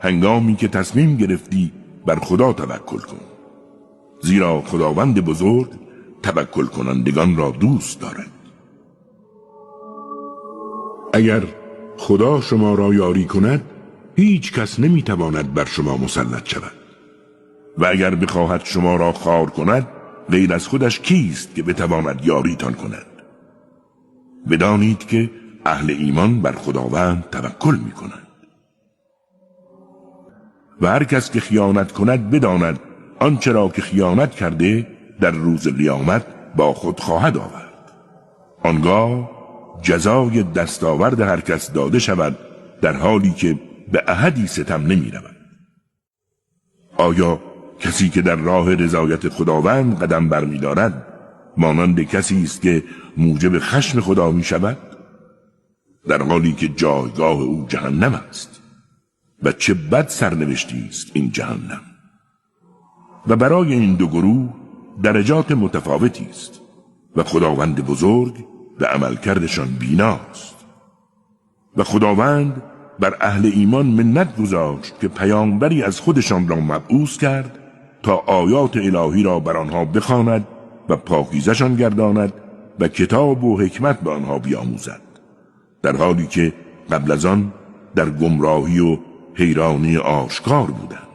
هنگامی که تصمیم گرفتی بر خدا توکل کن، زیرا خداوند بزرگ توکل کنندگان را دوست دارد. اگر خدا شما را یاری کند، هیچ کس نمیتواند بر شما مسلط شود، و اگر بخواهد شما را خار کند، غیر از خودش کیست که بتواند یاریتان کند؟ بدانید که اهل ایمان بر خداوند توکل میکنند. و هر کس که خیانت کند بداند آنچه را که خیانت کرده در روز قیامت با خود خواهد آورد. آنگاه جزای دستاورد هر کس داده شود، در حالی که به احدی ستم نمی رود. آیا کسی که در راه رضایت خداوند قدم برمی دارد مانند کسی است که موجب خشم خدا می شود؟ در حالی که جایگاه او جهنم است. و چه بد سرنوشتی است این جهنم. و برای این دو گروه درجات متفاوتی است و خداوند بزرگ به عملکردشان بیناست. و خداوند بر اهل ایمان منت گذاشت که پیامبری از خودشان را مبعوث کرد تا آیات الهی را بر آنها بخواند و پاکیزشان گرداند و کتاب و حکمت به آنها بیاموزد، در حالی که قبل از آن در گمراهی و حیرانی آشکار بودند.